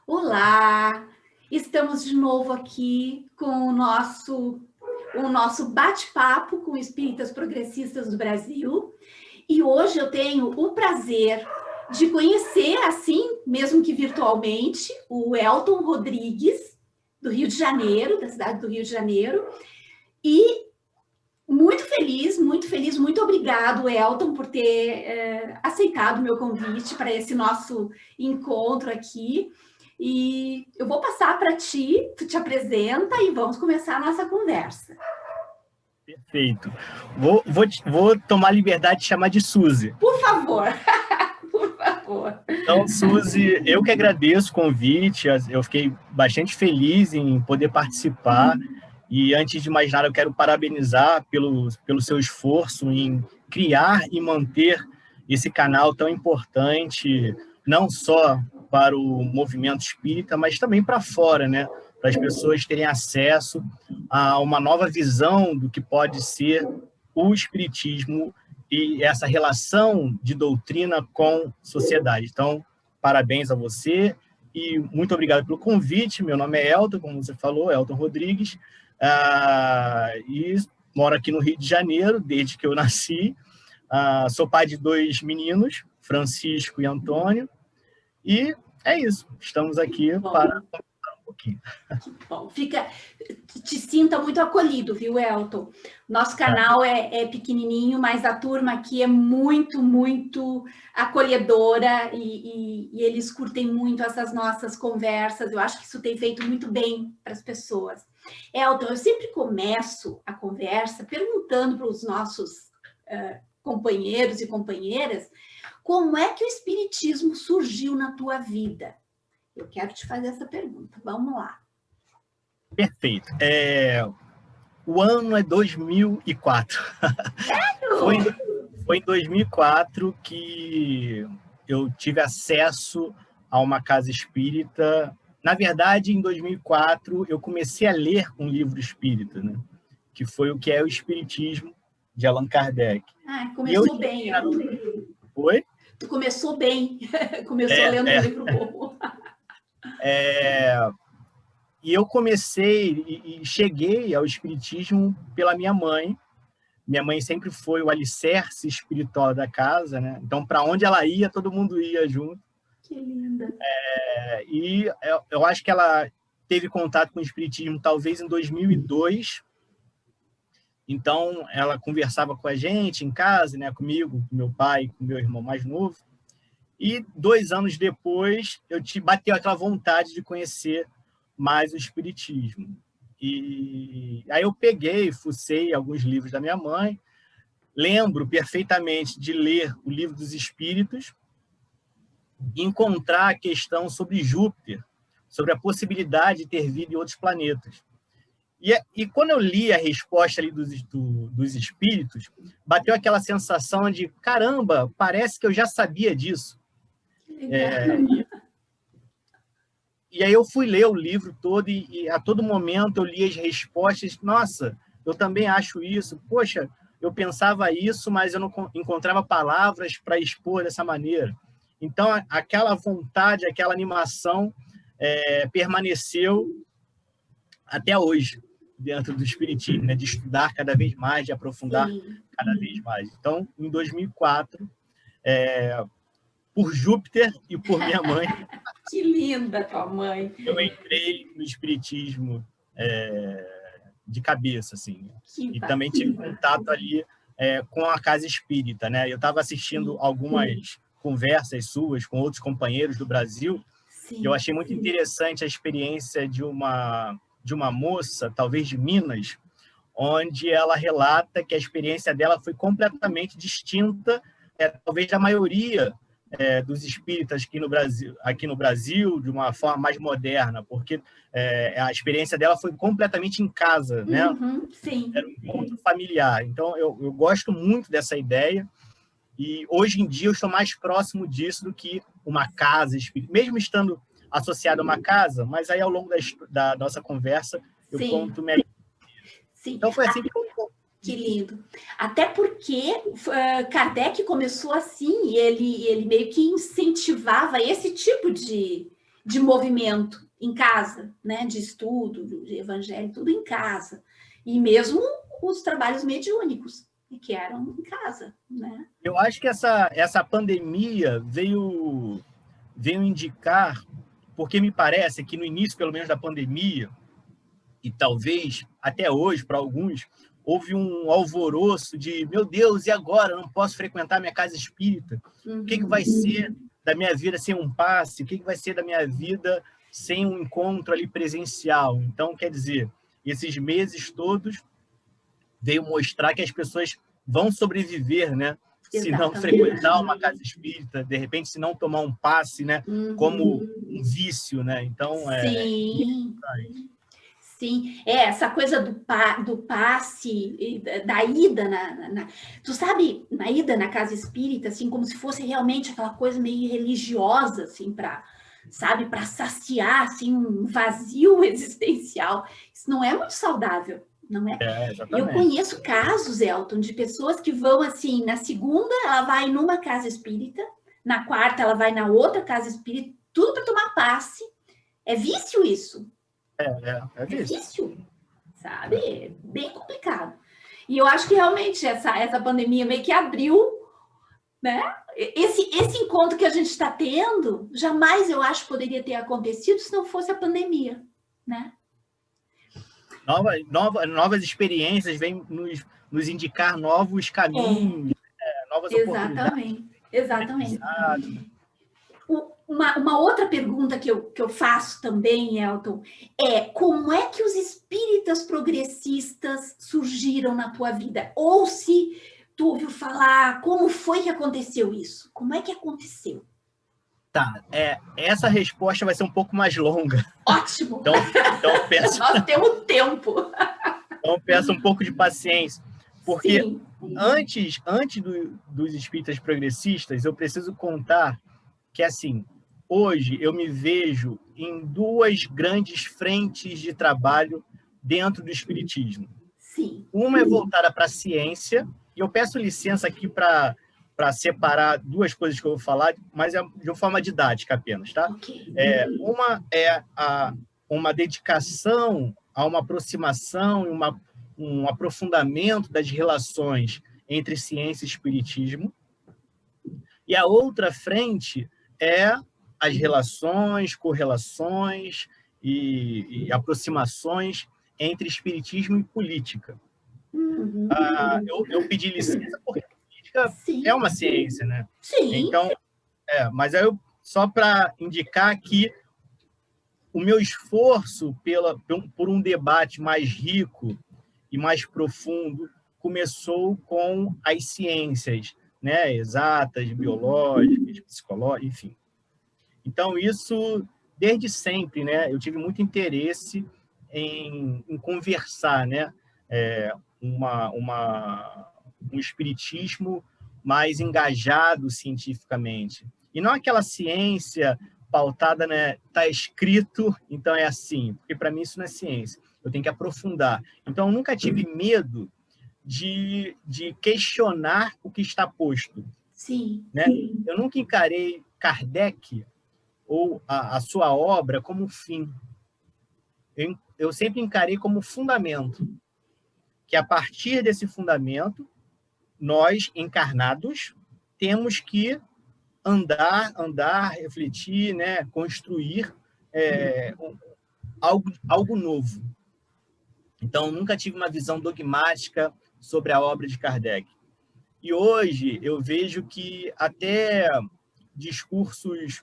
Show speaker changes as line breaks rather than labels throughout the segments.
Olá! Estamos de novo aqui com o nosso bate-papo com espíritas progressistas do Brasil. E hoje eu tenho o prazer de conhecer, assim, mesmo que virtualmente, o Elton Rodrigues, do Rio de Janeiro, da cidade do Rio de Janeiro. E muito feliz, muito obrigado, Elton, por ter aceitado o meu convite para esse nosso encontro aqui. E eu vou passar para ti, tu te apresenta e vamos começar a nossa conversa.
Perfeito. Vou tomar a liberdade de chamar de Suzy.
Por favor, por favor.
Então, Suzy, eu que agradeço o convite, eu fiquei bastante feliz em poder participar. E antes de mais nada, eu quero parabenizar pelo seu esforço em criar e manter esse canal tão importante, não só para o movimento espírita, mas também para fora, né? Para as pessoas terem acesso a uma nova visão do que pode ser o espiritismo e essa relação de doutrina com sociedade. Então, parabéns a você e muito obrigado pelo convite. Meu nome é Elton, como você falou, Elton Rodrigues, e moro aqui no Rio de Janeiro desde que eu nasci. Sou pai de 2 meninos, Francisco e Antônio, e é isso. Estamos aqui para conversar um pouquinho.
Bom, te sinta muito acolhido, viu, Elton? Nosso canal é pequenininho, mas a turma aqui é muito acolhedora e eles curtem muito essas nossas conversas. Eu acho que isso tem feito muito bem para as pessoas. Elton, eu sempre começo a conversa perguntando para os nossos companheiros e companheiras como é que o espiritismo surgiu na tua vida. Eu quero te fazer essa pergunta. Vamos lá.
Perfeito. O ano é 2004. Foi em 2004 que eu tive acesso a uma casa espírita. Na verdade, em 2004, eu comecei a ler um livro espírita, né? Que foi O que é o Espiritismo, de Allan Kardec.
Começou bem.
Oi?
Tu começou bem. Começou lendo um livro bom.
E eu comecei e cheguei ao espiritismo pela minha mãe. Minha mãe sempre foi o alicerce espiritual da casa, né? Então, para onde ela ia, todo mundo ia junto.
Que linda.
E eu acho que ela teve contato com o espiritismo talvez em 2002. Então, ela conversava com a gente em casa, né? Comigo, com meu pai, com meu irmão mais novo. E 2 anos depois, bateu aquela vontade de conhecer mais o espiritismo. E aí eu fucei alguns livros da minha mãe. Lembro perfeitamente de ler o Livro dos Espíritos e encontrar a questão sobre Júpiter, sobre a possibilidade de ter vida em outros planetas. E quando eu li a resposta ali dos espíritos, bateu aquela sensação de, caramba, parece que eu já sabia disso. E aí eu fui ler o livro todo e a todo momento eu li as respostas. Nossa, eu também acho isso. Poxa, eu pensava isso, mas eu não encontrava palavras para expor dessa maneira. Então, aquela vontade, aquela animação permaneceu até hoje dentro do espiritismo, né? De estudar cada vez mais, de aprofundar cada vez mais. Então, em 2004, por Júpiter e por minha mãe.
Que linda tua mãe.
Eu entrei no espiritismo de cabeça, assim. E também tive contato ali com a casa espírita, né? Eu estava assistindo algumas conversas suas com outros companheiros do Brasil. E eu achei muito interessante a experiência de uma moça, talvez de Minas, onde ela relata que a experiência dela foi completamente distinta, talvez da maioria dos espíritas aqui no Brasil, de uma forma mais moderna, porque a experiência dela foi completamente em casa, né?
Sim.
Era um encontro familiar. Então, eu gosto muito dessa ideia e hoje em dia eu estou mais próximo disso do que uma casa espírita, mesmo estando associado a uma casa, mas aí ao longo da nossa conversa eu conto melhor.
Sim.
Então foi assim que eu...
Que lindo. Até porque Kardec começou assim, e ele meio que incentivava esse tipo de de movimento em casa, né? De estudo, de evangelho, tudo em casa. E mesmo os trabalhos mediúnicos, que eram em casa, né?
Eu acho que essa pandemia veio indicar, porque me parece que no início, pelo menos, da pandemia, e talvez até hoje, para alguns, houve um alvoroço de, meu Deus, e agora? Eu não posso frequentar minha casa espírita. O que vai ser da minha vida sem um passe? O que vai ser da minha vida sem um encontro ali presencial? Então, quer dizer, esses meses todos veio mostrar que as pessoas vão sobreviver, né? Se não frequentar uma casa espírita, de repente, se não tomar um passe, né? Como um vício, né? Então,
Sim. Sim, essa coisa do passe, da ida tu sabe, na ida na casa espírita, assim, como se fosse realmente aquela coisa meio religiosa, assim, sabe, para saciar, assim, um vazio existencial. Isso não é muito saudável, não é? Eu conheço casos, Elton, de pessoas que vão, assim, na segunda ela vai numa casa espírita, na quarta ela vai na outra casa espírita, tudo para tomar passe. É vício isso.
É
vício, sabe? É bem complicado. E eu acho que realmente essa pandemia meio que abriu, né? Esse encontro que a gente está tendo, jamais eu acho poderia ter acontecido se não fosse a pandemia, né?
Novas experiências vêm nos indicar novos caminhos, novas oportunidades.
Exatamente. Uma outra pergunta que eu faço também, Elton, é como é que os espíritas progressistas surgiram na tua vida? Ou se tu ouviu falar, como foi que aconteceu isso? Como é que aconteceu?
Tá, essa resposta vai ser um pouco mais longa.
Ótimo!
Então peço...
Nós temos tempo.
Então peço um pouco de paciência, porque sim, antes dos espíritas progressistas, eu preciso contar que, assim, hoje eu me vejo em duas grandes frentes de trabalho dentro do espiritismo.
Sim.
Uma é voltada para a ciência, e eu peço licença aqui para separar duas coisas que eu vou falar, mas é de uma forma didática apenas, tá?
Okay.
Uma é uma dedicação a uma aproximação e um aprofundamento das relações entre ciência e espiritismo, e a outra frente é as relações, correlações e aproximações entre espiritismo e política. Eu pedi licença porque a política sim, é uma ciência, né?
Sim.
Então, mas aí só para indicar que o meu esforço por um debate mais rico e mais profundo começou com as ciências, né, exatas, biológicas, psicológicas, enfim. Então, isso, desde sempre, né, eu tive muito interesse em conversar, né, um espiritismo mais engajado cientificamente. E não aquela ciência pautada, né, está escrito, então é assim, porque para mim isso não é ciência, eu tenho que aprofundar. Então, eu nunca tive medo de questionar o que está posto.
Sim.
Né? Eu nunca encarei Kardec ou a sua obra como fim. Eu sempre encarei como fundamento, que a partir desse fundamento, nós, encarnados, temos que andar, refletir, né? Construir algo novo. Então, nunca tive uma visão dogmática sobre a obra de Kardec. E hoje eu vejo que até discursos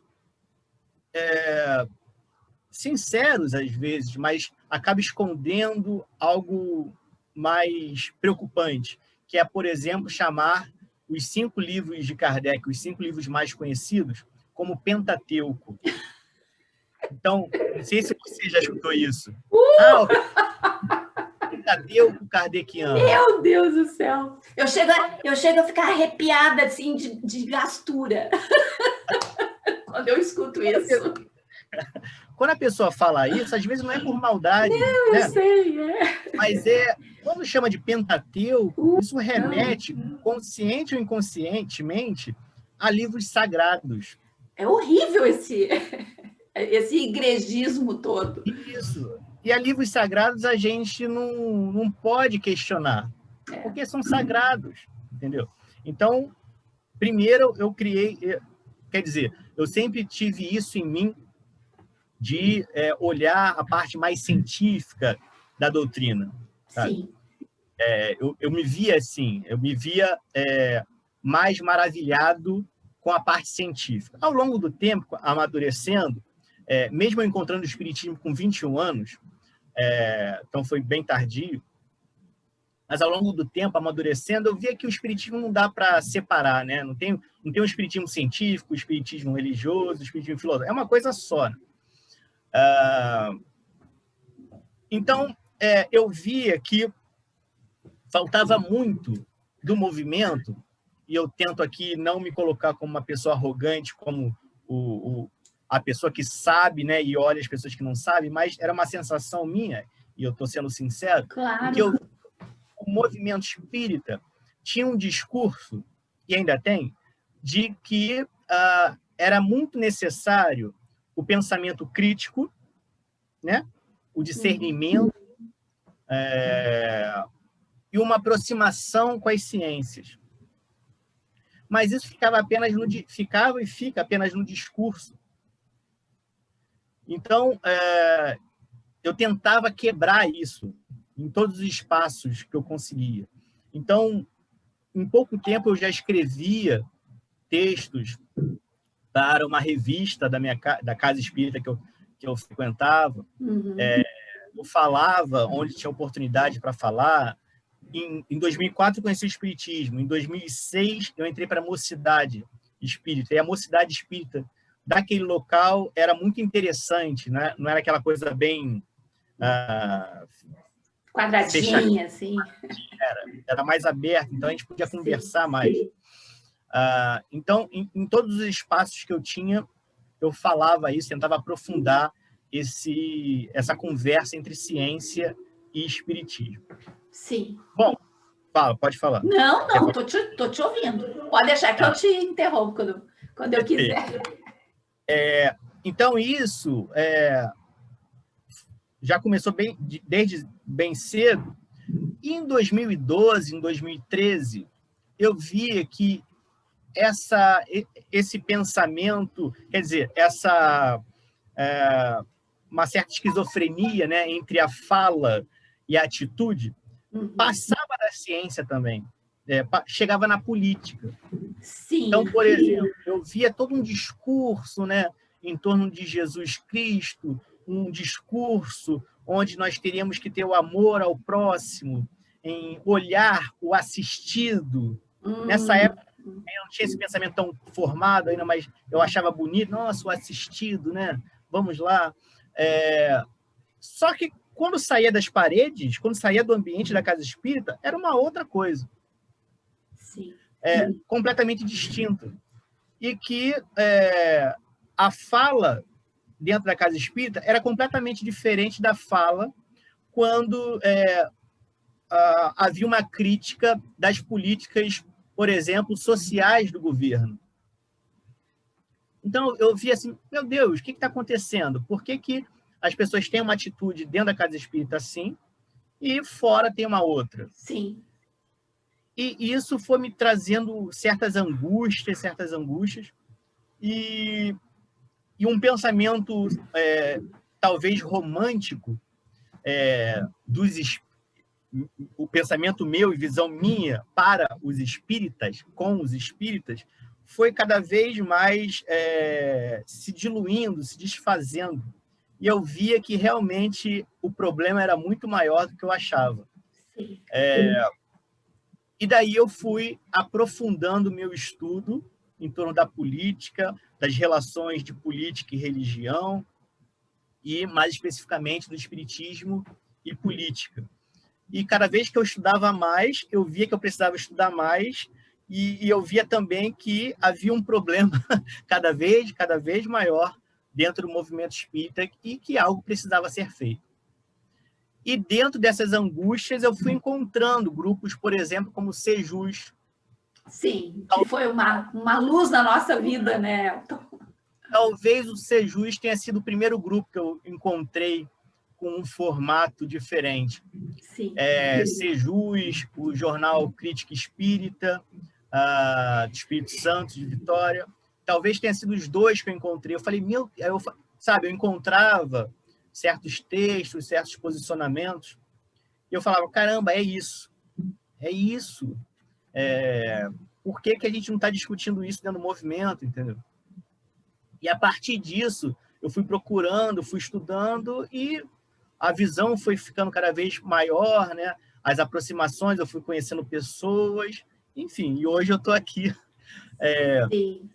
sinceros, às vezes, mas acaba escondendo algo mais preocupante, que é, por exemplo, chamar os 5 livros de Kardec, os 5 livros mais conhecidos, como Pentateuco. Então, não sei se você já escutou isso. Pentateuco kardeciano.
Meu Deus do céu! Eu chego a ficar arrepiada, assim, de gastura. Quando eu escuto isso.
Quando a pessoa fala isso, às vezes não é por maldade.
Não,
né?
Eu sei,
Mas quando chama de Pentateuco, isso remete, consciente ou inconscientemente, a livros sagrados.
É horrível esse igrejismo todo.
Isso. E a livros sagrados a gente não pode questionar, porque são sagrados, entendeu? Então, primeiro eu criei, quer dizer, eu sempre tive isso em mim, de olhar a parte mais científica da doutrina. Sabe?
Sim.
Eu me via assim, eu me via mais maravilhado com a parte científica. Ao longo do tempo, amadurecendo, mesmo eu encontrando o espiritismo com 21 anos, então foi bem tardio, mas ao longo do tempo, amadurecendo, eu via que o espiritismo não dá para separar, né? Não tem um espiritismo científico, o espiritismo religioso, o espiritismo filosófico, é uma coisa só. Então, eu via que faltava muito do movimento, e eu tento aqui não me colocar como uma pessoa arrogante, como a pessoa que sabe, né, e olha as pessoas que não sabem, mas era uma sensação minha, e eu estou sendo sincero,
Claro.
que o movimento espírita tinha um discurso, e ainda tem, de que era muito necessário o pensamento crítico, né, o discernimento, e uma aproximação com as ciências. Mas isso ficava e fica apenas no discurso. Então, eu tentava quebrar isso em todos os espaços que eu conseguia. Então, em pouco tempo, eu já escrevia textos para uma revista da Casa Espírita que eu frequentava. Eu falava onde tinha oportunidade para falar. Em 2004, eu conheci o Espiritismo. Em 2006, eu entrei para a Mocidade Espírita. E a Mocidade Espírita daquele local era muito interessante, né? Não era aquela coisa bem...
quadradinha, assim.
Era mais aberto, então a gente podia conversar mais. Então, em todos os espaços que eu tinha, eu falava isso, tentava aprofundar essa conversa entre ciência e espiritismo.
Sim.
Bom, pode falar.
Não, tô te ouvindo. Pode deixar que eu te interrompo quando eu quiser.
Então, isso já começou desde bem cedo. E em 2012, em 2013, eu via que esse pensamento, quer dizer, uma certa esquizofrenia, né, entre a fala e a atitude, passava da ciência também, chegava na política.
Sim.
Então, por exemplo, eu via todo um discurso, né, em torno de Jesus Cristo, um discurso onde nós teríamos que ter o amor ao próximo, em olhar o assistido. Nessa época, eu não tinha esse pensamento tão formado ainda, mas eu achava bonito. Nossa, o assistido, né? Vamos lá. Só que quando saía das paredes, quando saía do ambiente da casa espírita, era uma outra coisa.
Sim.
Completamente distinta. E que a fala dentro da casa espírita era completamente diferente da fala quando havia uma crítica das políticas, por exemplo, sociais do governo. Então, eu via assim, meu Deus, o que está acontecendo? Por que as pessoas têm uma atitude dentro da casa espírita assim e fora tem uma outra?
Sim.
E isso foi me trazendo certas angústias, e um pensamento talvez romântico o pensamento meu e visão minha para os espíritas, com os espíritas, foi cada vez mais se diluindo, se desfazendo. E eu via que realmente o problema era muito maior do que eu achava. E daí eu fui aprofundando o meu estudo em torno da política, das relações de política e religião, e mais especificamente do espiritismo e política. E cada vez que eu estudava mais, eu via que eu precisava estudar mais, e eu via também que havia um problema cada vez maior dentro do movimento espírita e que algo precisava ser feito. E dentro dessas angústias, eu fui encontrando grupos, por exemplo, como o Sejus.
Sim, que foi uma luz na nossa vida, né, Elton?
talvez o Sejus tenha sido o primeiro grupo que eu encontrei com um formato diferente.
Sim.
Sejus, o jornal Crítica Espírita, do Espírito Santo, de Vitória. Talvez tenha sido os dois que eu encontrei. Eu falei, eu encontrava certos textos, certos posicionamentos, e eu falava, caramba, é isso. É isso. Por que a gente não está discutindo isso dentro do movimento, entendeu? E a partir disso, eu fui procurando, fui estudando, e a visão foi ficando cada vez maior, né? As aproximações, eu fui conhecendo pessoas, enfim, e hoje eu estou aqui
Sim.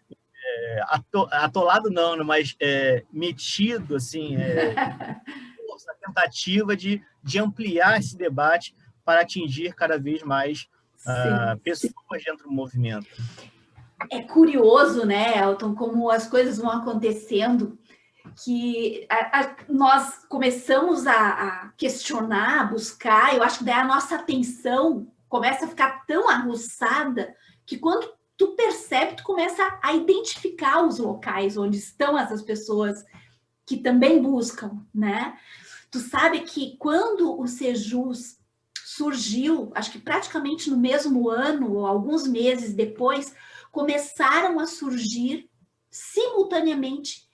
atolado não, mas metido, assim, na tentativa de ampliar esse debate para atingir cada vez mais pessoas dentro do movimento.
É curioso, né, Elton, como as coisas vão acontecendo, que nós começamos a questionar, a buscar, eu acho que daí a nossa atenção começa a ficar tão aguçada que quando tu percebe, tu começa a identificar os locais onde estão essas pessoas que também buscam, né? Tu sabe que quando o Sejus surgiu, acho que praticamente no mesmo ano, ou alguns meses depois, começaram a surgir simultaneamente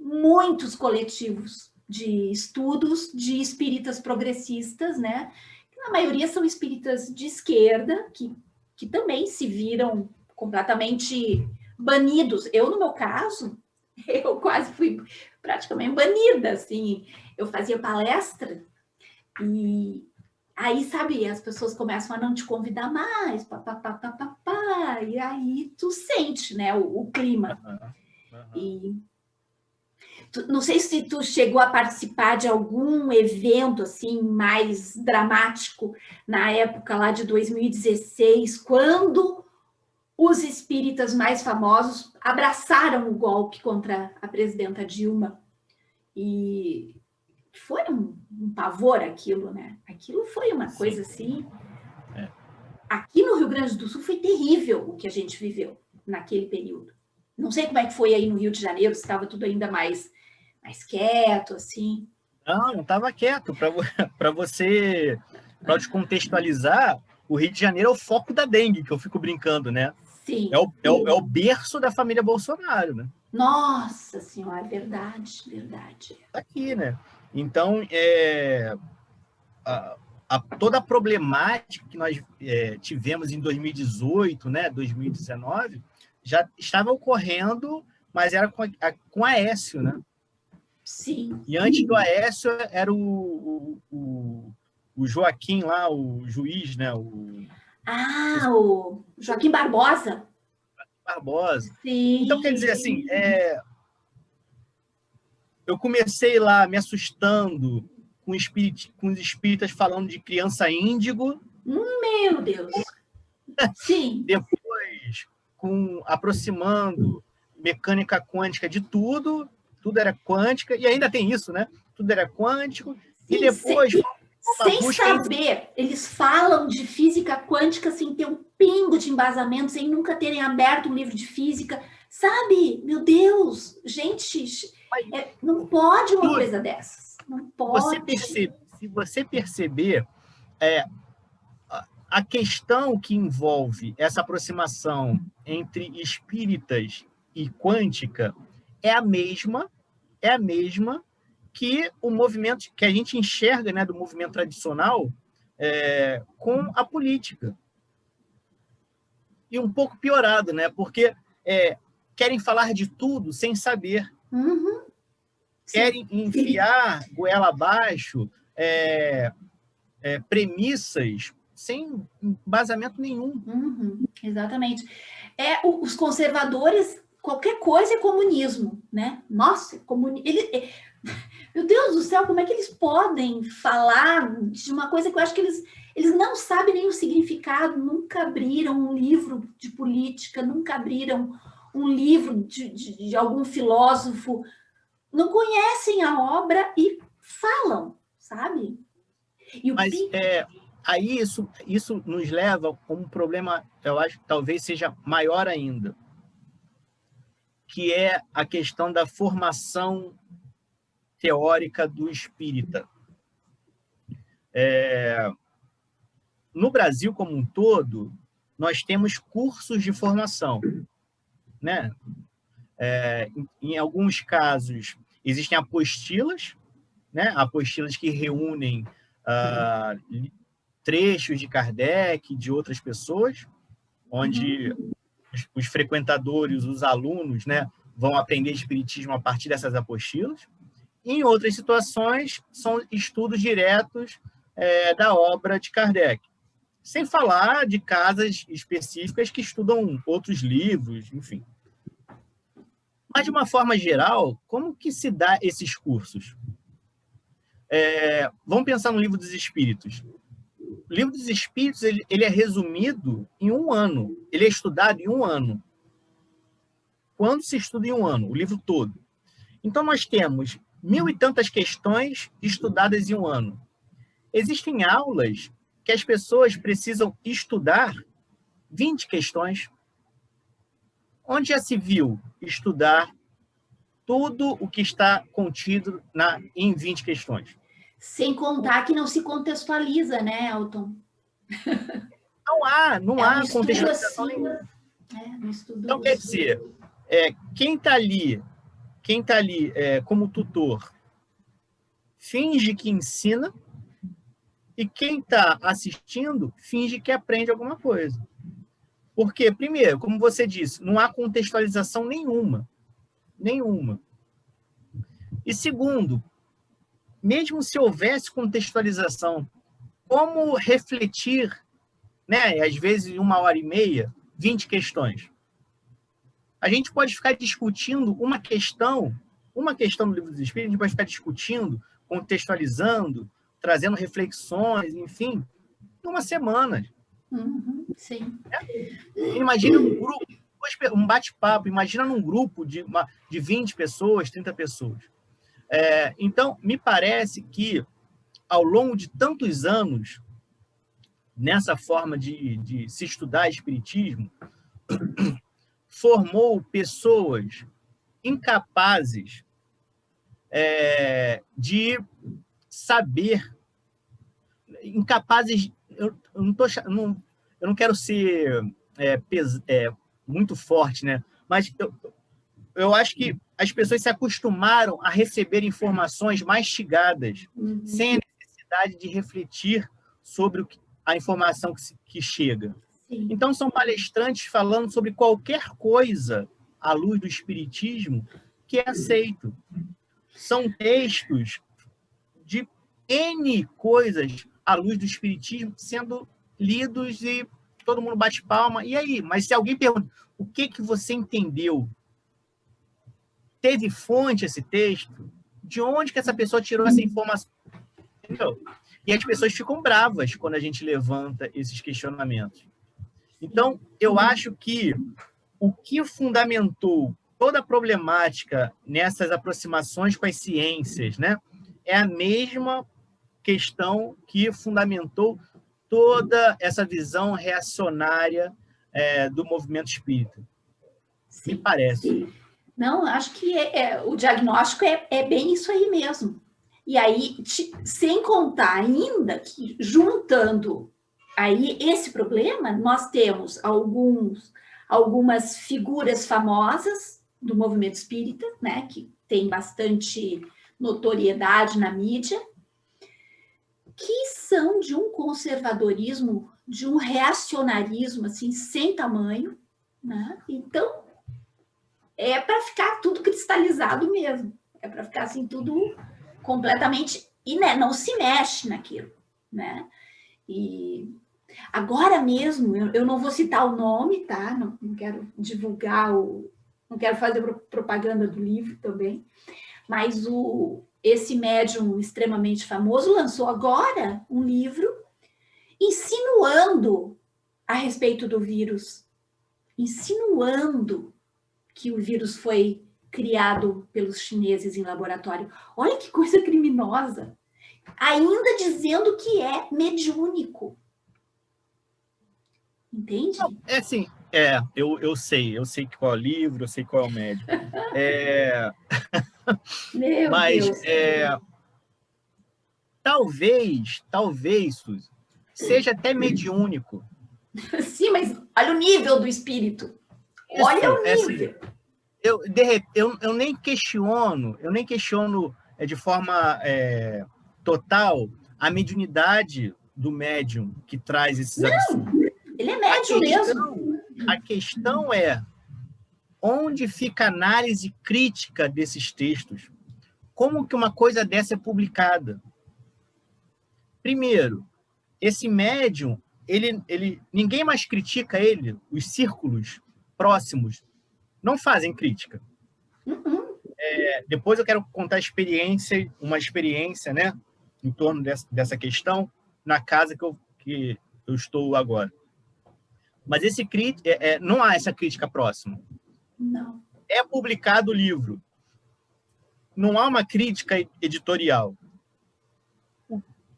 muitos coletivos de estudos de espíritas progressistas, né? Na maioria são espíritas de esquerda, que também se viram completamente banidos. Eu, no meu caso, eu quase fui praticamente banida, assim. Eu fazia palestra e aí, sabe, as pessoas começam a não te convidar mais, papapá, e aí tu sente, né, o clima. E não sei se tu chegou a participar de algum evento assim mais dramático na época lá de 2016, quando os espíritas mais famosos abraçaram o golpe contra a presidenta Dilma. E foi um pavor aquilo, né? Aquilo foi uma coisa assim. Aqui no Rio Grande do Sul foi terrível o que a gente viveu naquele período. Não sei como é que foi aí no Rio de Janeiro, se estava tudo ainda mais quieto, assim.
Não estava quieto. Para te contextualizar, o Rio de Janeiro é o foco da dengue, que eu fico brincando, né?
Sim.
É o berço da família Bolsonaro, né?
Nossa Senhora, verdade.
Tá aqui, né? Então, toda a problemática que nós tivemos em 2018, né, 2019, já estava ocorrendo, mas era com Aécio, né?
Sim.
E antes do Aécio era o Joaquim lá, o juiz, né?
O Joaquim Barbosa.
Sim. Então, quer dizer, assim, eu comecei lá me assustando com os espíritas falando de criança índigo.
Meu Deus! Sim.
Depois, aproximando mecânica quântica de tudo era quântica, e ainda tem isso, né? Tudo era quântico. Sim, e depois...
Sem saber, eles falam de física quântica sem ter um pingo de embasamento, sem nunca terem aberto um livro de física. Sabe? Meu Deus! Gente, não pode uma coisa dessas. Não pode.
Se você perceber, a questão que envolve essa aproximação entre espíritas e quântica é a mesma que o movimento que a gente enxerga, né, do movimento tradicional com a política. E um pouco piorado, né? Porque querem falar de tudo sem saber.
Uhum.
Querem enfiar goela abaixo premissas sem embasamento nenhum.
Uhum. Exatamente. Os conservadores, qualquer coisa é comunismo, né? Nossa, meu Deus do céu, como é que eles podem falar de uma coisa que eu acho que eles não sabem nem o significado, nunca abriram um livro de política, nunca abriram um livro de algum filósofo, não conhecem a obra e falam, sabe?
Mas aí isso nos leva a um problema, eu acho que talvez seja maior ainda. que é a questão da formação teórica do espírita. No Brasil como um todo, nós temos cursos de formação, né? Em alguns casos, existem apostilas, né? Apostilas que reúnem trechos de Kardec, de outras pessoas, onde os frequentadores, os alunos, né, vão aprender espiritismo a partir dessas apostilas. Em outras situações, são estudos diretos da obra de Kardec. Sem falar de casas específicas que estudam outros livros, enfim. Mas, de uma forma geral, como que se dá esses cursos? Vamos pensar no Livro dos Espíritos. O Livro dos Espíritos ele é resumido em 1 ano. Ele é estudado em 1 ano. Quando se estuda em 1 ano? O livro todo. Então, nós temos 1000 e tantas questões estudadas em 1 ano. Existem aulas que as pessoas precisam estudar 20 questões. Onde já se viu estudar tudo o que está contido em 20 questões?
Sem contar que não se contextualiza, né, Elton?
Não há contextualização nenhuma. Então, quer dizer, quem está ali como tutor finge que ensina, e quem está assistindo finge que aprende alguma coisa. Porque, primeiro, como você disse, não há contextualização nenhuma. Nenhuma. E segundo, mesmo se houvesse contextualização, como refletir, né, às vezes 1h30, 20 questões? A gente pode ficar discutindo uma questão do Livro dos Espíritos, a gente pode ficar discutindo, contextualizando, trazendo reflexões, enfim, em 1 semana.
Sim.
Imagina um grupo, um bate-papo, imagina num grupo de 20 pessoas, 30 pessoas. Então, me parece que, ao longo de tantos anos, nessa forma de se estudar espiritismo, formou pessoas incapazes de saber, incapazes. Eu não quero ser muito forte, né? Mas eu acho que as pessoas se acostumaram a receber informações mastigadas, sem a necessidade de refletir sobre a informação que chega.
Sim.
Então, são palestrantes falando sobre qualquer coisa à luz do espiritismo que é aceito. São textos de N coisas à luz do espiritismo sendo lidos e todo mundo bate palma. E aí? Mas se alguém pergunta, o que você entendeu? Teve fonte esse texto? De onde que essa pessoa tirou essa informação? Entendeu? E as pessoas ficam bravas quando a gente levanta esses questionamentos. Então, eu acho que o que fundamentou toda a problemática nessas aproximações com as ciências, né, é a mesma questão que fundamentou toda essa visão reacionária do movimento espírita.
Sim.
Me parece.
Não, acho que o diagnóstico é bem isso aí mesmo. E aí, sem contar ainda que, juntando aí esse problema, nós temos algumas figuras famosas do movimento espírita, né, que tem bastante notoriedade na mídia, que são de um conservadorismo, de um reacionarismo assim sem tamanho, né? Então é para ficar tudo cristalizado mesmo, é para ficar assim tudo completamente e né, não se mexe naquilo, né? E agora mesmo eu não vou citar o nome, tá? Não quero divulgar não quero fazer propaganda do livro também, mas esse médium extremamente famoso lançou agora um livro insinuando a respeito do vírus, insinuando que o vírus foi criado pelos chineses em laboratório. Olha que coisa criminosa! Ainda dizendo que é mediúnico. Entende?
Assim, Eu sei qual é o livro, eu sei qual é o médium.
Meu
Mas
Deus.
talvez, Suzy, seja até mediúnico.
Sim, mas olha o nível do espírito. Olha
Isso,
o
assim,
nível.
eu nem questiono de forma total a mediunidade do médium que traz esses absurdos.
Ele é
A
médium mesmo.
questão, a questão é onde fica a análise crítica desses textos? Como que uma coisa dessa é publicada? Primeiro, esse médium, ninguém mais critica ele, os círculos próximos não fazem crítica. Depois eu quero contar uma experiência, né, em torno dessa questão, na casa que eu estou agora. Mas não há essa crítica próxima.
Não.
É publicado o livro. Não há uma crítica editorial.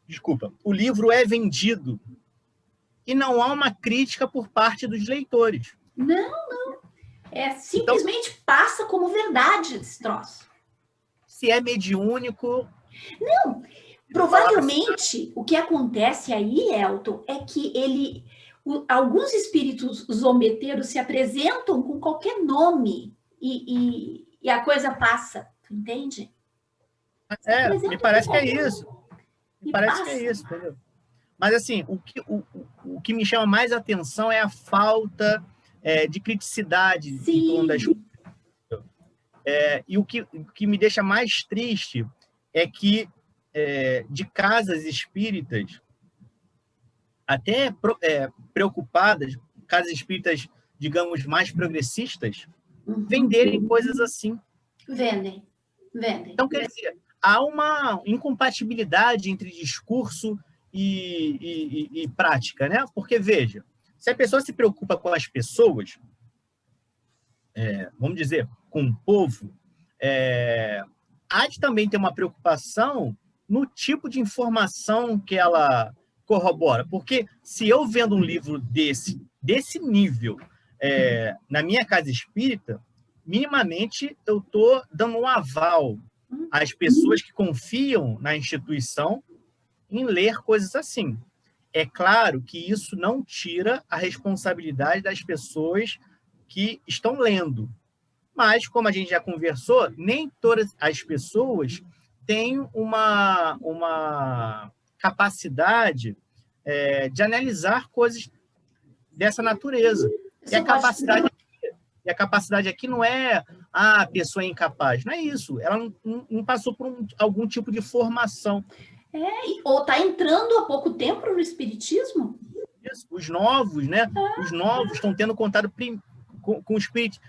Desculpa. O livro é vendido. E não há uma crítica por parte dos leitores.
Não. Simplesmente então, passa como verdade esse troço.
Se é mediúnico...
Não. Provavelmente, o que acontece aí, Elton, é que alguns espíritos zombeteiros se apresentam com qualquer nome e a coisa passa, entende?
Me parece que é isso. Me parece que é isso, entendeu? Mas, assim, o que me chama mais atenção é a falta de criticidade em torno das coisas. E o que me deixa mais triste é que de casas espíritas, até preocupadas, casas espíritas, digamos, mais progressistas, venderem coisas assim.
Vendem.
Então, quer dizer, há uma incompatibilidade entre discurso e prática, né? Porque, veja, se a pessoa se preocupa com as pessoas, vamos dizer, com o povo, há de também ter uma preocupação no tipo de informação que ela corrobora. Porque se eu vendo um livro desse nível na minha casa espírita, minimamente eu estou dando um aval às pessoas que confiam na instituição em ler coisas assim. É claro que isso não tira a responsabilidade das pessoas que estão lendo. Mas, como a gente já conversou, nem todas as pessoas têm uma capacidade de analisar coisas dessa natureza. E a capacidade aqui não é a pessoa é incapaz, não é isso. Ela não passou por algum tipo de formação.
Ou está entrando há pouco tempo no espiritismo?
Isso, os novos, né? Os novos estão tendo contato com o espírito.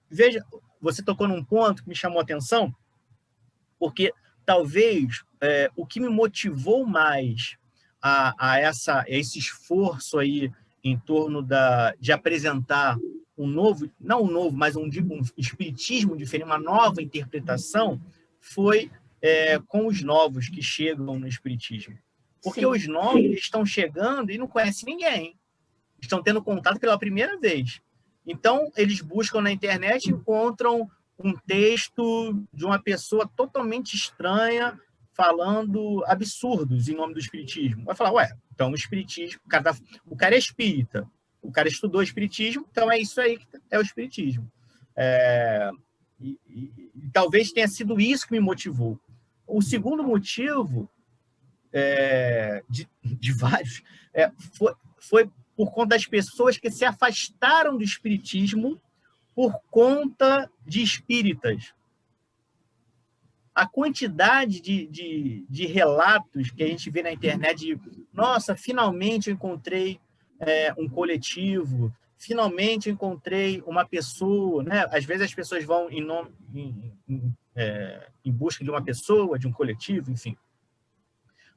Veja, você tocou num ponto que me chamou a atenção, porque talvez o que me motivou mais a esse esforço aí em torno de apresentar não um novo, mas um espiritismo diferente, uma nova interpretação, foi com os novos que chegam no espiritismo. Porque Sim. Os novos estão chegando e não conhecem ninguém. Estão tendo contato pela primeira vez. Então, eles buscam na internet e encontram um texto de uma pessoa totalmente estranha falando absurdos em nome do espiritismo. Vai falar, então o espiritismo, o cara é espírita, o cara estudou espiritismo, então é isso aí que é o espiritismo. E talvez tenha sido isso que me motivou. O segundo motivo, de vários, foi por conta das pessoas que se afastaram do espiritismo por conta de espíritas. A quantidade de relatos que a gente vê na internet de nossa, finalmente eu encontrei um coletivo, finalmente eu encontrei uma pessoa, né? Às vezes as pessoas vão em busca de uma pessoa, de um coletivo, enfim.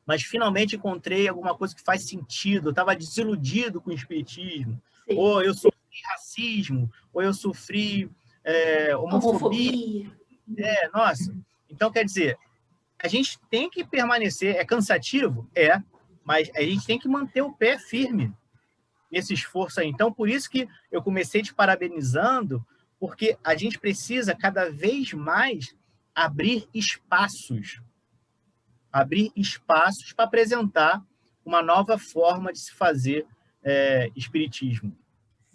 Mas finalmente encontrei alguma coisa que faz sentido, eu estava desiludido com o espiritismo, Sim. Ou eu sofri racismo, ou eu sofri homofobia. Nossa. Então, quer dizer, a gente tem que permanecer, é cansativo? Mas a gente tem que manter o pé firme. nesse esforço aí. Então, por isso que eu comecei te parabenizando, porque a gente precisa cada vez mais abrir espaços para apresentar uma nova forma de se fazer espiritismo.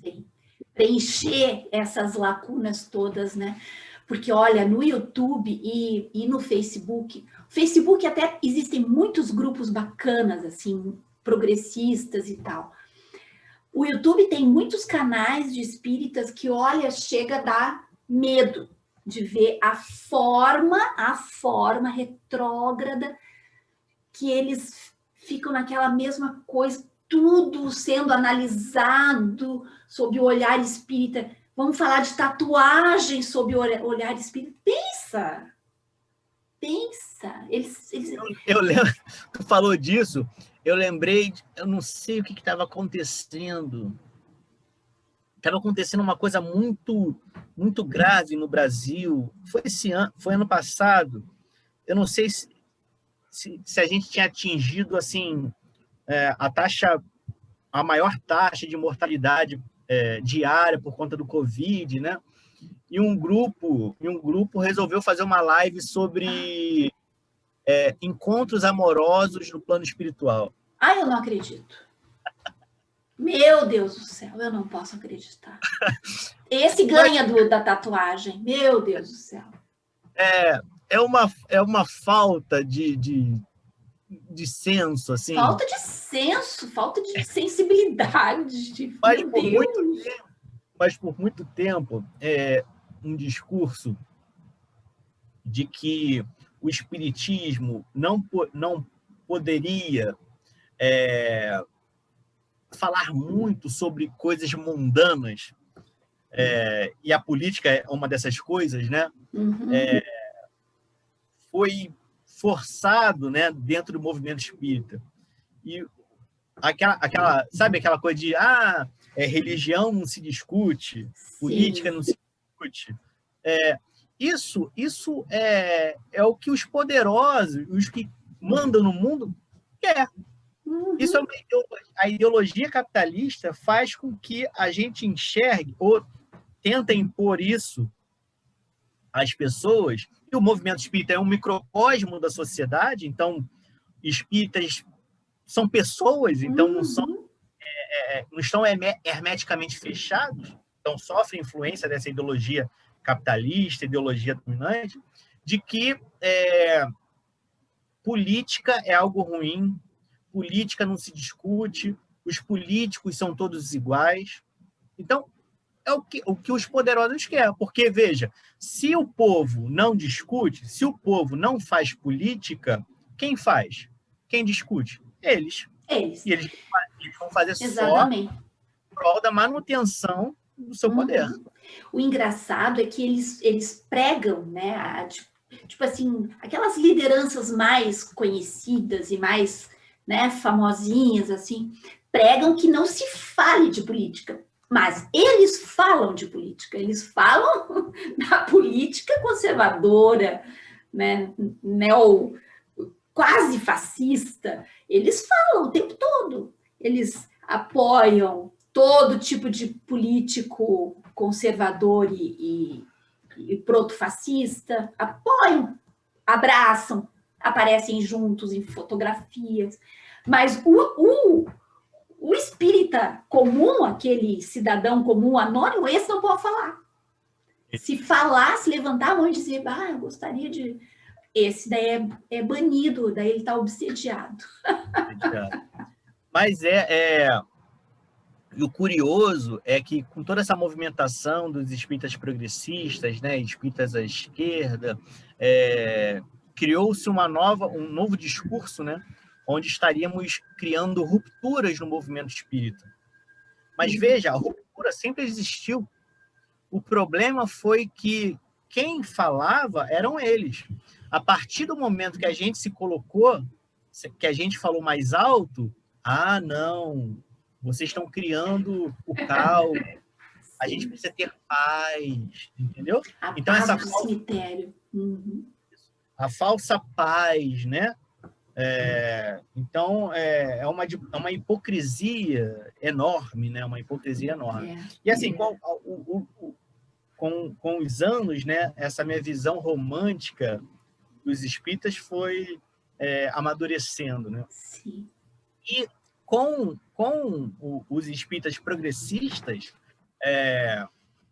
Sim. Preencher essas lacunas todas, né? Porque, olha, no YouTube e no Facebook até existem muitos grupos bacanas, assim, progressistas e tal. O YouTube tem muitos canais de espíritas que, olha, chega a dar medo de ver a forma retrógrada que eles ficam naquela mesma coisa, tudo sendo analisado sob o olhar espírita. Vamos falar de tatuagem sob o olhar espírita. Pensa!
Eu lembro, tu falou disso, eu lembrei, eu não sei o que estava acontecendo. Estava acontecendo uma coisa muito, muito grave no Brasil. Foi ano passado. Eu não sei se a gente tinha atingido assim a maior taxa de mortalidade diária por conta do Covid, né? E um grupo resolveu fazer uma live sobre encontros amorosos no plano espiritual.
Ah, eu não acredito. Meu Deus do céu, eu não posso acreditar. Esse ganha da tatuagem. Meu Deus do céu.
É uma falta de senso, assim.
Falta de senso, falta de sensibilidade.
Mas por muito tempo, um discurso de que o espiritismo não poderia falar muito sobre coisas mundanas, e a política é uma dessas coisas, né?
Uhum.
Foi forçado, né, dentro do movimento espírita. E sabe aquela coisa de religião não se discute,
Sim.
Política não se discute. Isso é o que os poderosos, os que mandam no mundo, quer.
Uhum.
Isso a ideologia capitalista faz com que a gente enxergue ou tenta impor isso às pessoas. E o movimento espírita é um microcosmo da sociedade, então espíritas são pessoas, então não estão hermeticamente fechados, então sofrem influência dessa ideologia capitalista, ideologia dominante, de que política é algo ruim, política não se discute, os políticos são todos iguais. Então, é o que os poderosos querem, porque, veja, se o povo não discute, se o povo não faz política, quem faz? Quem discute? Eles. E eles vão fazer
Exatamente.
só em prol da manutenção do seu poder.
O engraçado é que eles pregam, né, tipo assim, aquelas lideranças mais conhecidas e mais, né, famosinhas, assim, pregam que não se fale de política. Mas eles falam de política, eles falam da política conservadora, né, quase fascista, eles falam o tempo todo. Eles apoiam todo tipo de político conservador e proto-fascista, apoiam, abraçam, aparecem juntos em fotografias. Mas o espírita comum, aquele cidadão comum anônimo, esse não pode falar. Se falar, se levantar a mão e dizer, eu gostaria de... Esse daí é banido, daí ele está obsediado.
Mas e o curioso é que, com toda essa movimentação dos espíritas progressistas, né, espíritas à esquerda, criou-se um novo discurso, né, onde estaríamos criando rupturas no movimento espírita. Mas veja, a ruptura sempre existiu. O problema foi que quem falava eram eles. A partir do momento que a gente se colocou, que a gente falou mais alto, não, vocês estão criando o caos, a gente precisa ter paz, entendeu?
Então, essa cemitério.
A falsa paz, né? Então, é uma hipocrisia enorme, né? Uma hipocrisia enorme. E assim, com os anos, né? Essa minha visão romântica dos espíritas foi amadurecendo, né?
Sim.
E os espíritas progressistas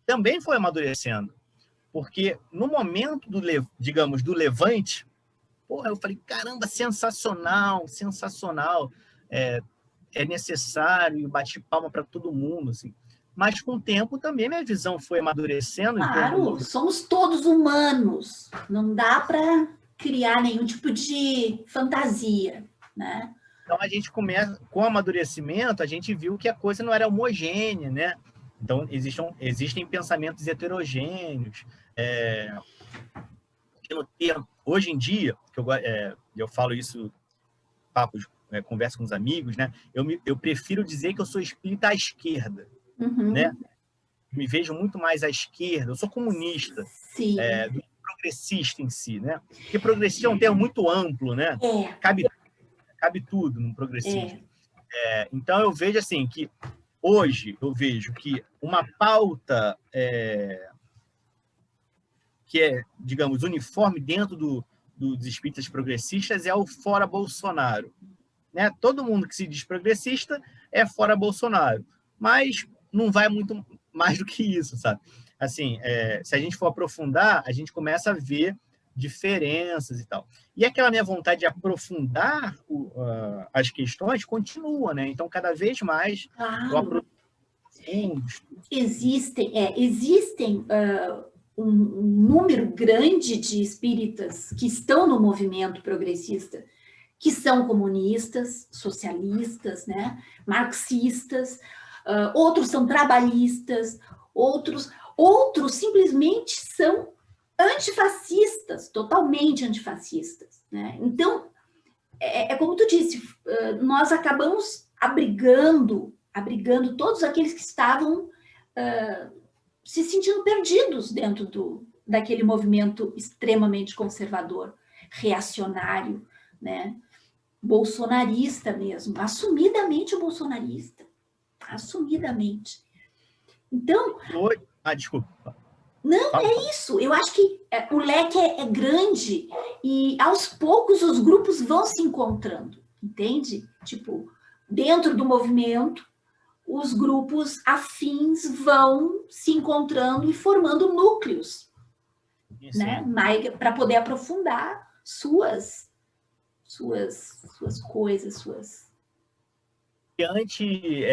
também foi amadurecendo, porque no momento digamos, do levante, porra, eu falei, caramba, sensacional, sensacional, é necessário, e bati palma para todo mundo, assim. Mas com o tempo também minha visão foi amadurecendo em
Claro,
termos.
somos todos humanos, não dá para criar nenhum tipo de fantasia, né?
Então a gente começa, com o amadurecimento, a gente viu que a coisa não era homogênea, né? Então existem pensamentos heterogêneos. Hoje em dia, que eu falo isso, papos, converso com os amigos, né? Eu prefiro dizer que eu sou espírita à esquerda, né? Me vejo muito mais à esquerda. Eu sou comunista, do que progressista em si, né? Porque progressista é um termo muito amplo, né? Cabe tudo no progressismo. Então eu vejo assim que hoje eu vejo que uma pauta que é, digamos, uniforme dentro dos espíritas progressistas é o fora Bolsonaro, né? Todo mundo que se diz progressista é fora Bolsonaro, mas não vai muito mais do que isso, sabe? Assim, se a gente for aprofundar, a gente começa a ver diferenças e tal. E aquela minha vontade de aprofundar as questões continua, né? Então, cada vez mais eu aprofundo.
Existem um número grande de espíritas que estão no movimento progressista, que são comunistas, socialistas, né, marxistas, outros são trabalhistas, outros simplesmente são antifascistas, totalmente antifascistas, né? Então, como tu disse, nós acabamos abrigando todos aqueles que estavam se sentindo perdidos dentro daquele movimento extremamente conservador, reacionário, né? Bolsonarista mesmo, assumidamente bolsonarista, assumidamente. Então...
Desculpa.
Não, é isso. Eu acho que o leque é grande e aos poucos os grupos vão se encontrando, entende? Tipo, dentro do movimento, os grupos afins vão se encontrando e formando núcleos, né? Para poder aprofundar suas coisas,
Diante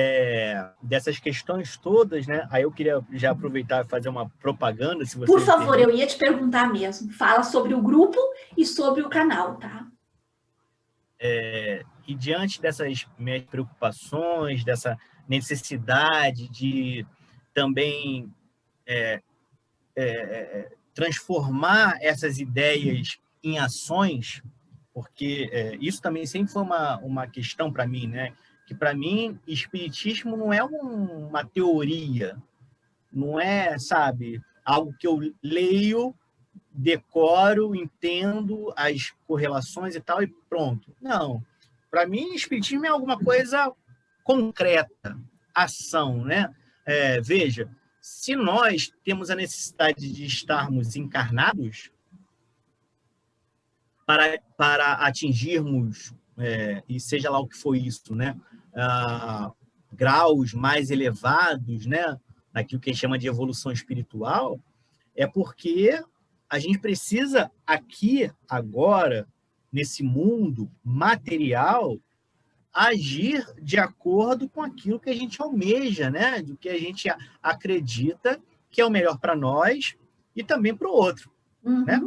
dessas questões todas, né? Aí eu queria já aproveitar e fazer uma propaganda, se você...
Por favor, eu ia te perguntar mesmo. Fala sobre o grupo e sobre o canal, tá?
E diante dessas minhas preocupações, dessa necessidade de também transformar essas ideias em ações, porque isso também sempre foi uma questão para mim, né? Que para mim, espiritismo não é uma teoria, não é, sabe, algo que eu leio, decoro, entendo as correlações e tal, e pronto. Não. Para mim, espiritismo é alguma coisa concreta, ação, né? Veja, se nós temos a necessidade de estarmos encarnados para atingirmos, e seja lá o que foi isso, né? Graus mais elevados, né? Naquilo que a gente chama de evolução espiritual, é porque a gente precisa aqui, agora, nesse mundo material, agir de acordo com aquilo que a gente almeja, né? Do que a gente acredita que é o melhor para nós e também para o outro, né?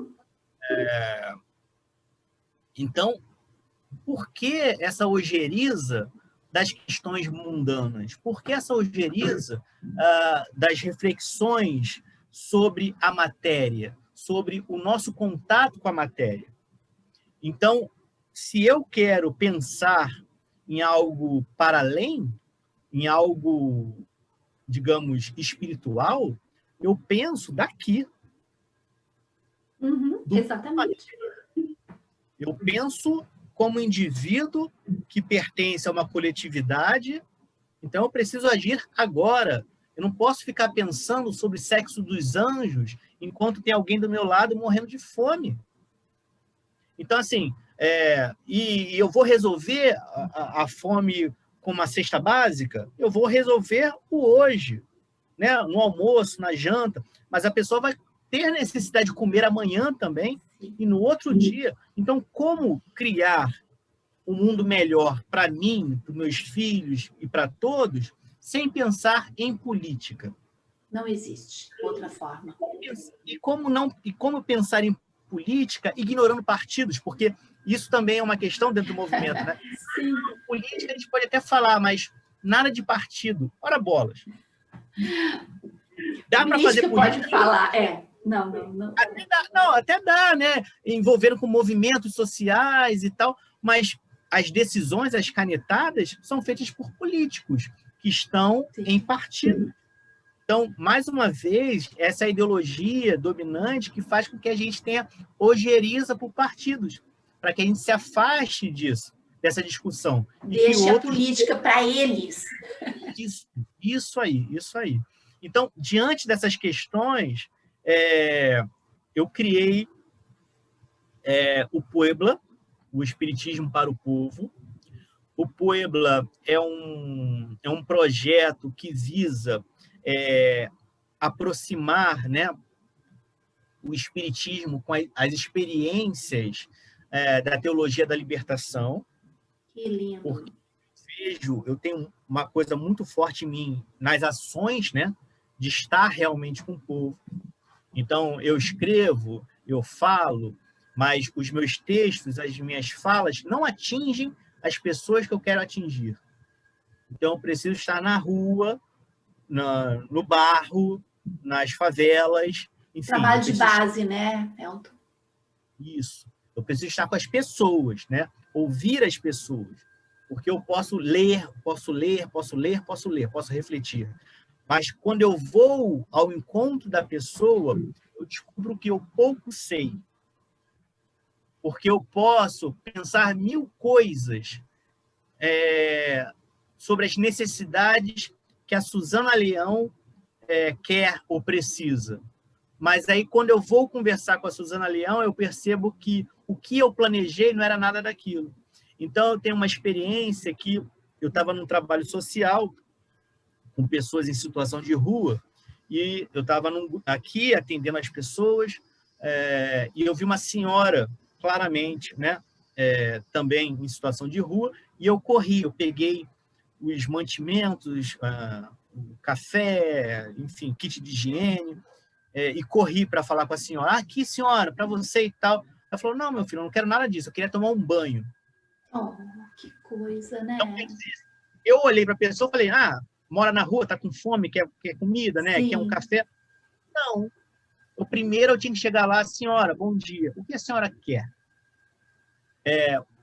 Então, por que essa ojeriza das questões mundanas? Por que essa ojeriza das reflexões sobre a matéria, sobre o nosso contato com a matéria? Então, se eu quero pensar em algo para além, em algo, digamos, espiritual, eu penso daqui.
Exatamente.
Eu penso como indivíduo que pertence a uma coletividade, então eu preciso agir agora. Eu não posso ficar pensando sobre o sexo dos anjos enquanto tem alguém do meu lado morrendo de fome. Então, assim, e eu vou resolver a fome com uma cesta básica? Eu vou resolver o hoje, né? No almoço, na janta, mas a pessoa vai ter necessidade de comer amanhã também e no outro dia. Então, como criar um mundo melhor para mim, para os meus filhos e para todos, sem pensar em política?
Não existe outra forma.
E como pensar em política ignorando partidos? Porque isso também é uma questão dentro do movimento, né?
Sim.
Política a gente pode até falar, mas nada de partido. Ora bolas. Dá para fazer política?
Pode falar, Não.
Até dá, né? Envolvendo com movimentos sociais e tal, mas as decisões, as canetadas, são feitas por políticos que estão em partido. Então, mais uma vez, essa ideologia dominante que faz com que a gente tenha ojeriza por partidos, para que a gente se afaste disso, dessa discussão.
Deixe a política para eles.
Isso aí. Então, diante dessas questões, eu criei o Puebla, o Espiritismo para o Povo. O Puebla é um projeto que visa aproximar, né, o Espiritismo com as experiências da teologia da libertação.
Que lindo.
Porque eu tenho uma coisa muito forte em mim nas ações, né, de estar realmente com o povo. Então, eu escrevo, eu falo, mas os meus textos, as minhas falas não atingem as pessoas que eu quero atingir. Então, eu preciso estar na rua, no barro, nas favelas, enfim.
Trabalho de base, né, Elton?
Isso. Eu preciso estar com as pessoas, né? Ouvir as pessoas. Porque eu posso ler, posso refletir. Mas quando eu vou ao encontro da pessoa, eu descubro que eu pouco sei. Porque eu posso pensar 1000 coisas sobre as necessidades que a Suzana Leão quer ou precisa. Mas aí, quando eu vou conversar com a Suzana Leão, eu percebo que o que eu planejei não era nada daquilo. Então, eu tenho uma experiência que eu estava num trabalho social com pessoas em situação de rua e eu estava aqui atendendo as pessoas e eu vi uma senhora, claramente, né, também em situação de rua, e eu corri, eu peguei os mantimentos, o café, enfim, kit de higiene, e corri para falar com a senhora. Aqui, senhora, para você e tal. Ela falou, não, meu filho, eu não quero nada disso, eu queria tomar um banho.
Oh, que coisa, né?
Então, eu olhei para a pessoa e falei, mora na rua, tá com fome, quer comida, né?
Sim.
Quer um café? Não. O primeiro eu tinha que chegar lá, senhora, bom dia. O que a senhora quer?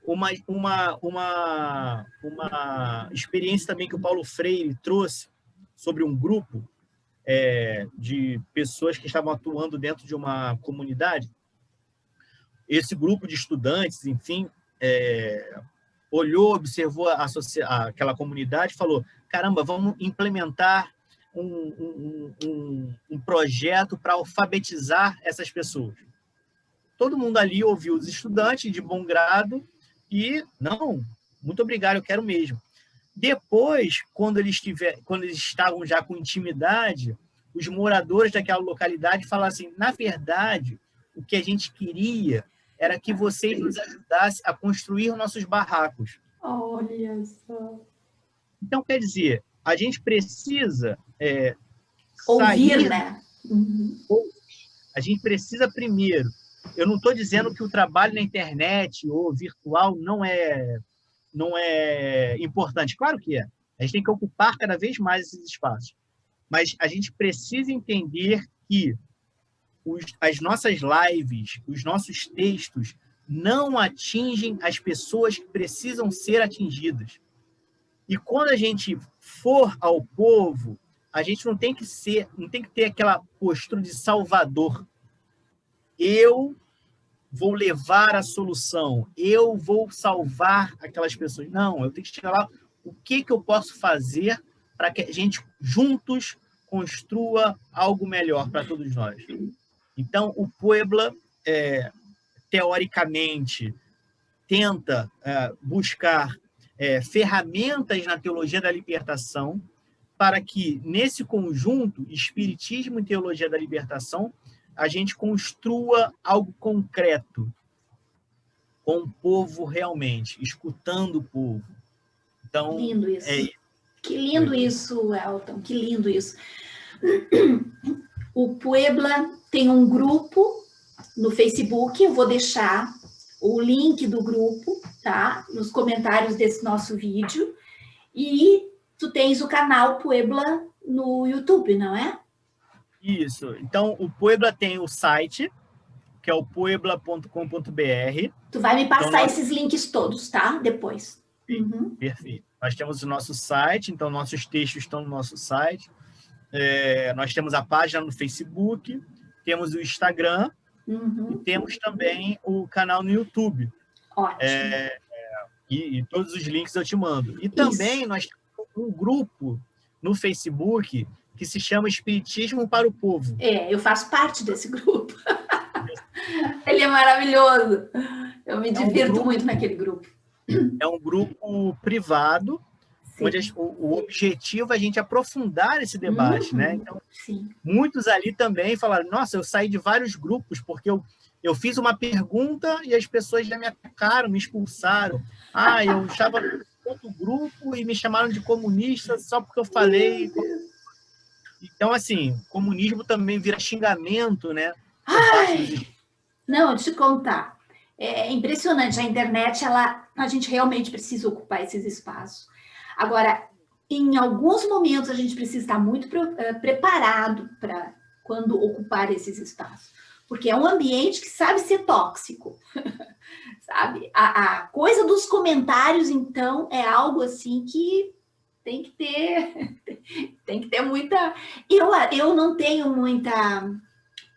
Uma experiência também que o Paulo Freire trouxe sobre um grupo de pessoas que estavam atuando dentro de uma comunidade. Esse grupo de estudantes, enfim, olhou, observou aquela comunidade e falou, caramba, vamos implementar um projeto para alfabetizar essas pessoas. Todo mundo ali ouviu os estudantes de bom grado e, não, muito obrigado, eu quero mesmo. Depois, quando eles estavam já com intimidade, os moradores daquela localidade falaram assim, na verdade, o que a gente queria era que vocês nos ajudassem a construir nossos barracos.
Olha só.
Então, quer dizer, a gente precisa
ouvir, né?
A gente precisa primeiro. Eu não estou dizendo que o trabalho na internet ou virtual não é importante. Claro que é. A gente tem que ocupar cada vez mais esses espaços. Mas a gente precisa entender que as nossas lives, os nossos textos, não atingem as pessoas que precisam ser atingidas. E quando a gente for ao povo, a gente não tem que ter aquela postura de salvador. Eu vou levar a solução, eu vou salvar aquelas pessoas. Não, eu tenho que chegar lá, o que eu posso fazer para que a gente juntos construa algo melhor para todos nós. Então, o Puebla, teoricamente, tenta buscar ferramentas na teologia da libertação para que, nesse conjunto, Espiritismo e Teologia da Libertação, a gente construa algo concreto com o povo realmente, escutando o povo. Então,
lindo isso. Que lindo isso, Elton, que lindo isso. O Puebla tem um grupo no Facebook, eu vou deixar o link do grupo, tá? Nos comentários desse nosso vídeo. E tu tens o canal Puebla no YouTube, não é?
Isso. Então, o Puebla tem o site, que é o puebla.com.br.
Tu vai me passar esses links todos, tá? Depois.
Uhum. Perfeito. Nós temos o nosso site, então nossos textos estão no nosso site. Nós temos a página no Facebook, temos o Instagram, e temos também o canal no YouTube.
Ótimo.
E todos os links eu te mando. E também nós temos um grupo no Facebook que se chama Espiritismo para o Povo.
Eu faço parte desse grupo. Ele é maravilhoso. Eu me divirto muito naquele grupo.
É um grupo privado, onde o objetivo é a gente aprofundar esse debate, né? Então, muitos ali também falaram, nossa, eu saí de vários grupos, porque eu fiz uma pergunta e as pessoas já me atacaram, me expulsaram. Eu estava em outro grupo e me chamaram de comunista só porque eu falei. Então, assim, comunismo também vira xingamento, né?
Não, deixa eu te contar. É impressionante, a internet, a gente realmente precisa ocupar esses espaços. Agora, em alguns momentos, a gente precisa estar muito preparado para quando ocupar esses espaços. Porque é um ambiente que sabe ser tóxico, sabe? A coisa dos comentários, então, é algo assim que tem que ter muita... Eu não tenho muita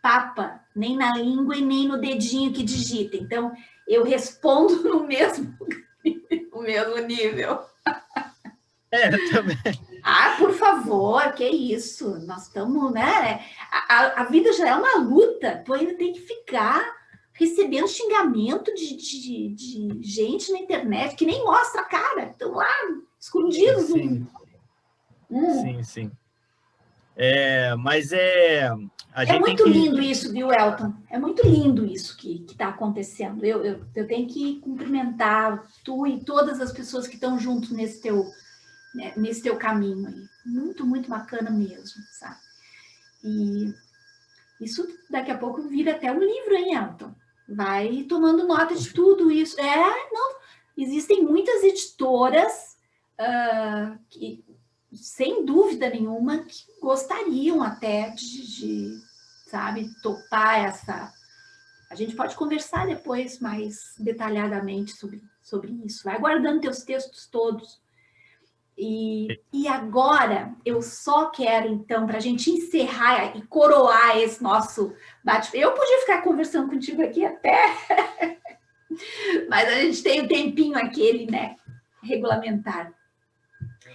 papa, nem na língua e nem no dedinho que digita. Então, eu respondo no mesmo nível.
Também.
Por favor, que isso? Nós estamos, né? A vida já é uma luta. Tu ainda tem que ficar recebendo xingamento de gente na internet que nem mostra a cara. Estão lá, escondidos.
Sim. Mas é
muito lindo isso, viu, Elton? É muito lindo isso que está acontecendo. Eu tenho que cumprimentar tu e todas as pessoas que estão junto nesse teu caminho aí. Muito, muito bacana mesmo, sabe? E isso daqui a pouco vira até um livro, hein, Elton? Vai tomando nota de tudo isso. Não, existem muitas editoras que, sem dúvida nenhuma, que gostariam até de sabe, topar essa... A gente pode conversar depois mais detalhadamente sobre isso. Vai guardando teus textos todos. E agora, eu só quero, então, para a gente encerrar e coroar esse nosso bate-papo. Eu podia ficar conversando contigo aqui até... Mas a gente tem o tempinho aquele, né, regulamentar.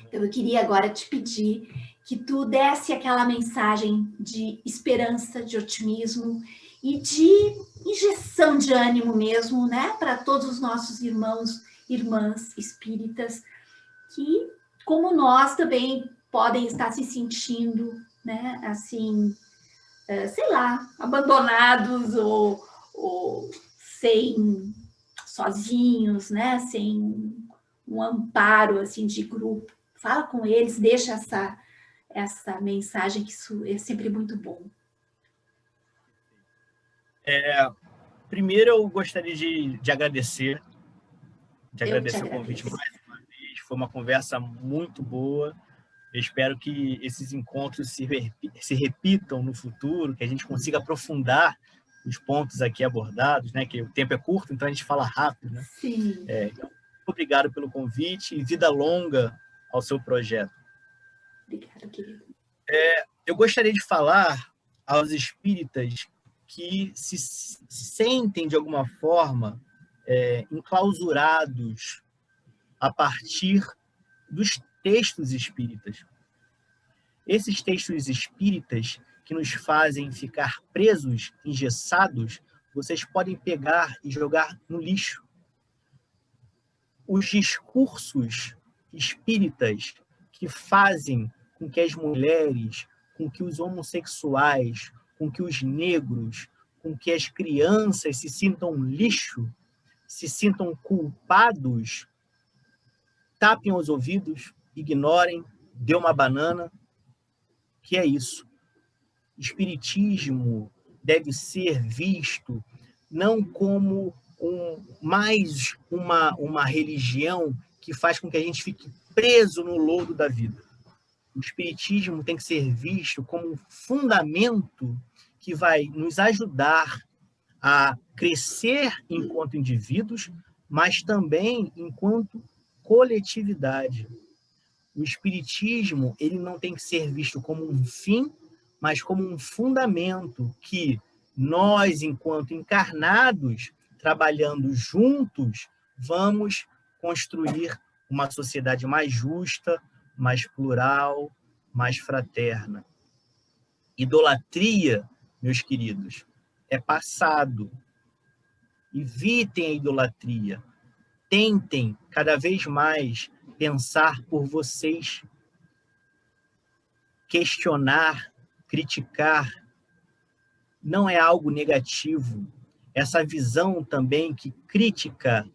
Então, eu queria agora te pedir que tu desse aquela mensagem de esperança, de otimismo e de injeção de ânimo mesmo, né, para todos os nossos irmãos e irmãs espíritas que, como nós, também podem estar se sentindo, né, assim, sei lá, abandonados ou sem, sozinhos, né, sem um amparo, assim, de grupo. Fala com eles, deixa essa mensagem, que isso é sempre muito bom.
Primeiro, eu gostaria de agradecer o convite mais uma vez. Foi uma conversa muito boa. Eu espero que esses encontros se repitam no futuro, que a gente consiga aprofundar os pontos aqui abordados, né? Que o tempo é curto, então a gente fala rápido, né?
Sim.
Então, obrigado pelo convite e vida longa ao seu projeto.
Obrigada, querido.
Eu gostaria de falar aos espíritas que se sentem, de alguma forma, enclausurados a partir dos textos espíritas. Esses textos espíritas que nos fazem ficar presos, engessados, vocês podem pegar e jogar no lixo. Os discursos espíritas que fazem com que as mulheres, com que os homossexuais, com que os negros, com que as crianças se sintam lixo, se sintam culpados, tapem os ouvidos, ignorem, dê uma banana, que é isso. Espiritismo deve ser visto não como mais uma religião que faz com que a gente fique preso no lodo da vida. O Espiritismo tem que ser visto como um fundamento que vai nos ajudar a crescer enquanto indivíduos, mas também enquanto coletividade. O Espiritismo, ele não tem que ser visto como um fim, mas como um fundamento que nós, enquanto encarnados, trabalhando juntos, vamos construir uma sociedade mais justa, mais plural, mais fraterna. Idolatria, meus queridos, é passado. Evitem a idolatria. Tentem cada vez mais pensar por vocês, questionar, criticar. Não é algo negativo. Essa visão também que crítica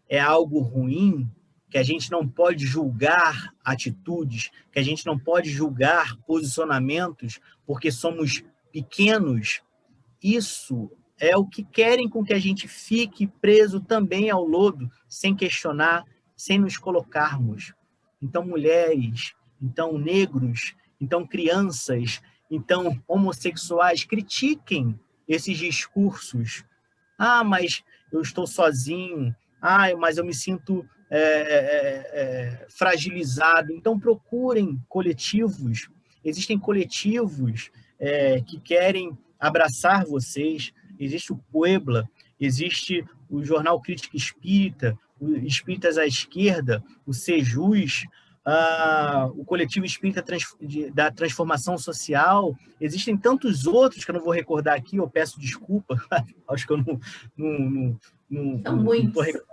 é algo ruim, que a gente não pode julgar atitudes, que a gente não pode julgar posicionamentos, porque somos pequenos. Isso é o que querem com que a gente fique preso também ao lodo, sem questionar, sem nos colocarmos. Então, mulheres, então, negros, então, crianças, então, homossexuais, critiquem esses discursos. Ah, mas eu estou sozinho. Ah, mas eu me sinto fragilizado. Então, procurem coletivos. Existem coletivos que querem abraçar vocês. Existe o Puebla, existe o Jornal Crítica Espírita, o Espíritas à Esquerda, o Sejus, o Coletivo Espírita da Transformação Social. Existem tantos outros que eu não vou recordar aqui, eu peço desculpa, acho que eu não estou recordando,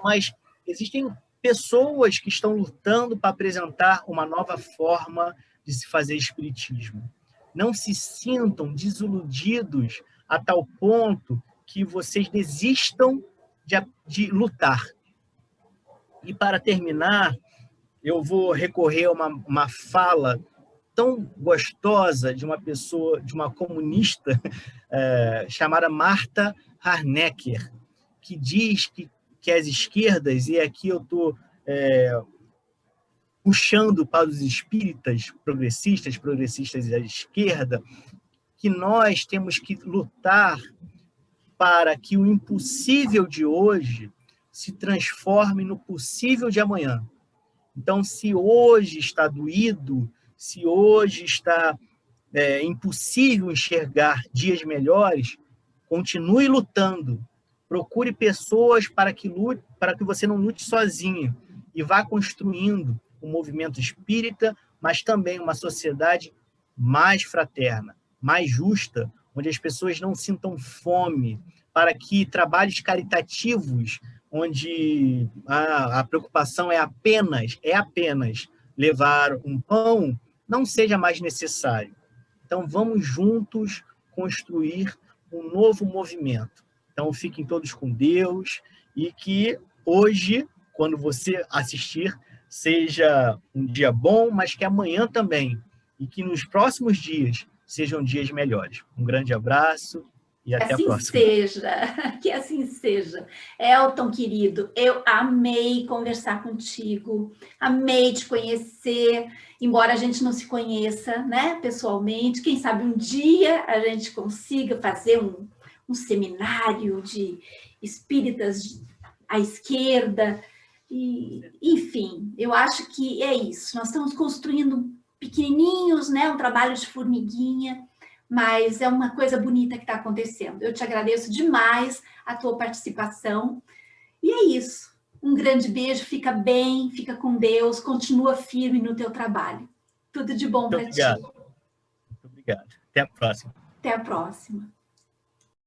mas existem pessoas que estão lutando para apresentar uma nova forma de se fazer espiritismo. Não se sintam desiludidos a tal ponto que vocês desistam de lutar. E para terminar, eu vou recorrer a uma fala tão gostosa de uma pessoa, de uma comunista chamada Martha Harnecker, que diz que as esquerdas, e aqui eu estou puxando para os espíritas progressistas da esquerda, que nós temos que lutar para que o impossível de hoje se transforme no possível de amanhã. Então, se hoje está doído, se hoje está impossível enxergar dias melhores, continue lutando. Procure pessoas para que você não lute sozinho e vá construindo um movimento espírita, mas também uma sociedade mais fraterna, mais justa, onde as pessoas não sintam fome, para que trabalhos caritativos, onde a preocupação é apenas levar um pão, não seja mais necessário. Então, vamos juntos construir um novo movimento. Então, fiquem todos com Deus e que hoje, quando você assistir, seja um dia bom, mas que amanhã também, e que nos próximos dias sejam dias melhores. Um grande abraço e até a próxima.
Que assim seja. Elton, querido, eu amei conversar contigo, amei te conhecer, embora a gente não se conheça, né, pessoalmente. Quem sabe um dia a gente consiga fazer um seminário de espíritas à esquerda. E, enfim, eu acho que é isso. Nós estamos construindo pequenininhos, né, um trabalho de formiguinha, mas é uma coisa bonita que está acontecendo. Eu te agradeço demais a tua participação. E é isso. Um grande beijo, fica bem, fica com Deus, continua firme no teu trabalho. Tudo de bom para ti.
Muito obrigado. Até a próxima.
Até a próxima.